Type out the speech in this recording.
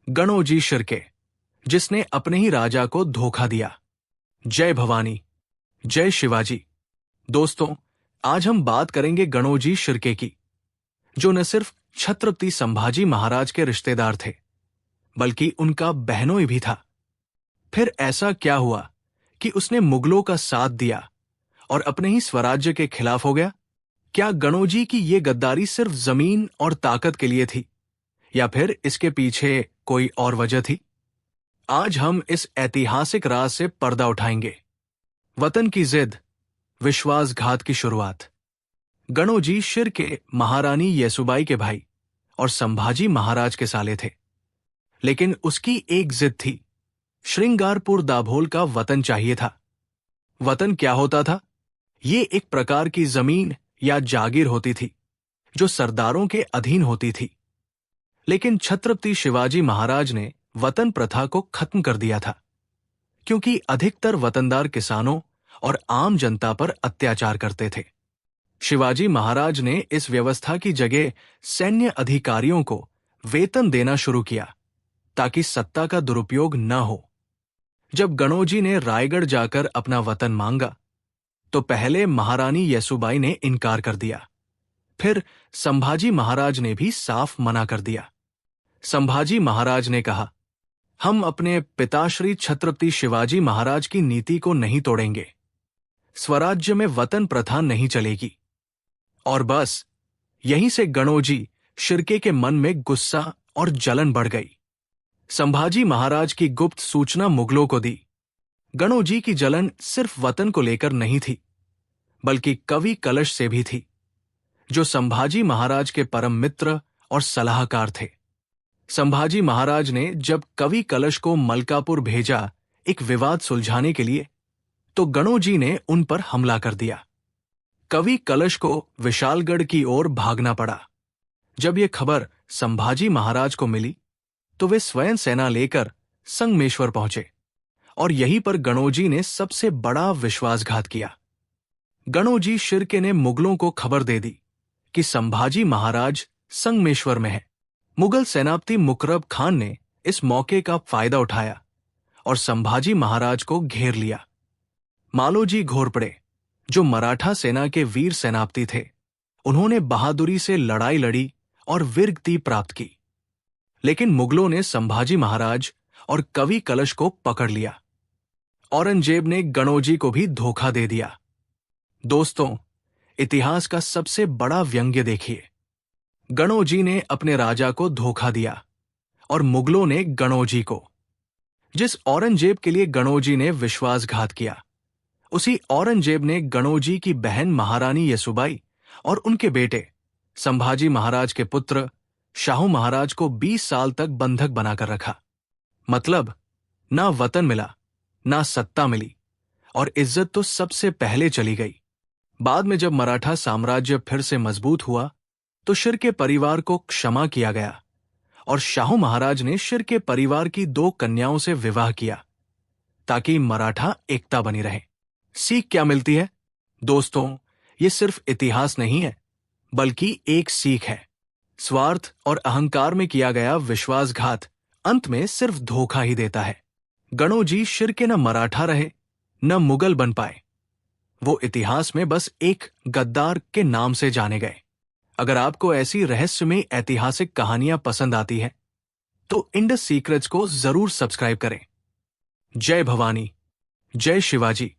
गणोजी शिर्के, जिसने अपने ही राजा को धोखा दिया। जय भवानी, जय शिवाजी। दोस्तों, आज हम बात करेंगे गणोजी शिर्के की, जो न सिर्फ छत्रपति संभाजी महाराज के रिश्तेदार थे, बल्कि उनका बहनोई भी था। फिर ऐसा क्या हुआ कि उसने मुगलों का साथ दिया और अपने ही स्वराज्य के खिलाफ हो गया? क्या गणोजी की ये गद्दारी सिर्फ जमीन और ताकत के लिए थी, या फिर इसके पीछे कोई और वजह थी? आज हम इस ऐतिहासिक राज से पर्दा उठाएंगे। वतन की जिद, विश्वासघात की शुरुआत। गणोजी शिर्के महारानी येसुबाई के भाई और संभाजी महाराज के साले थे, लेकिन उसकी एक जिद थी। श्रृंगारपुर दाभोल का वतन चाहिए था। वतन क्या होता था? ये एक प्रकार की जमीन या जागीर होती थी जो सरदारों के अधीन होती थी। लेकिन छत्रपति शिवाजी महाराज ने वतन प्रथा को खत्म कर दिया था, क्योंकि अधिकतर वतनदार किसानों और आम जनता पर अत्याचार करते थे। शिवाजी महाराज ने इस व्यवस्था की जगह सैन्य अधिकारियों को वेतन देना शुरू किया, ताकि सत्ता का दुरुपयोग न हो। जब गणोजी ने रायगढ़ जाकर अपना वतन मांगा, तो पहले महारानी येसुबाई ने इनकार कर दिया। फिर संभाजी महाराज ने भी साफ मना कर दिया। संभाजी महाराज ने कहा, हम अपने पिताश्री छत्रपति शिवाजी महाराज की नीति को नहीं तोड़ेंगे। स्वराज्य में वतन प्रथा नहीं चलेगी। और बस यहीं से गणोजी शिर्के के मन में गुस्सा और जलन बढ़ गई। संभाजी महाराज की गुप्त सूचना मुगलों को दी। गणोजी की जलन सिर्फ वतन को लेकर नहीं थी, बल्कि कवि कलश से भी थी, जो संभाजी महाराज के परम मित्र और सलाहकार थे। संभाजी महाराज ने जब कवि कलश को मलकापुर भेजा एक विवाद सुलझाने के लिए, तो गणोजी ने उन पर हमला कर दिया। कवि कलश को विशालगढ़ की ओर भागना पड़ा। जब यह खबर संभाजी महाराज को मिली, तो वे स्वयं सेना लेकर संगमेश्वर पहुंचे, और यहीं पर गणोजी ने सबसे बड़ा विश्वासघात किया। गणोजी शिर्के ने मुगलों को खबर दे दी कि संभाजी महाराज संगमेश्वर में है। मुगल सेनापति मुकरब खान ने इस मौके का फायदा उठाया और संभाजी महाराज को घेर लिया। मालोजी घोरपड़े, जो मराठा सेना के वीर सेनापति थे, उन्होंने बहादुरी से लड़ाई लड़ी और वीरगति प्राप्त की। लेकिन मुगलों ने संभाजी महाराज और कवि कलश को पकड़ लिया। औरंगजेब ने गणोजी को भी धोखा दे दिया। दोस्तों, इतिहास का सबसे बड़ा व्यंग्य देखिए। गणोजी ने अपने राजा को धोखा दिया और मुगलों ने गणोजी को। जिस औरंगजेब के लिए गणोजी ने विश्वासघात किया, उसी औरंगजेब ने गणोजी की बहन महारानी येसुबाई और उनके बेटे संभाजी महाराज के पुत्र शाहू महाराज को 20 साल तक बंधक बनाकर रखा। मतलब, ना वतन मिला, ना सत्ता मिली, और इज्जत तो सबसे पहले चली गई। बाद में जब मराठा साम्राज्य फिर से मजबूत हुआ, तो शिर्के परिवार को क्षमा किया गया और शाहू महाराज ने शिर्के परिवार की 2 कन्याओं से विवाह किया, ताकि मराठा एकता बनी रहे। सीख क्या मिलती है? दोस्तों, ये सिर्फ इतिहास नहीं है, बल्कि एक सीख है। स्वार्थ और अहंकार में किया गया विश्वासघात अंत में सिर्फ धोखा ही देता है। गणोजी शिर्के न मराठा रहे, न मुगल बन पाए। वो इतिहास में बस एक गद्दार के नाम से जाने गए। अगर आपको ऐसी रहस्यमय ऐतिहासिक कहानियां पसंद आती हैं, तो इंडस सीक्रेट्स को जरूर सब्सक्राइब करें। जय भवानी, जय शिवाजी।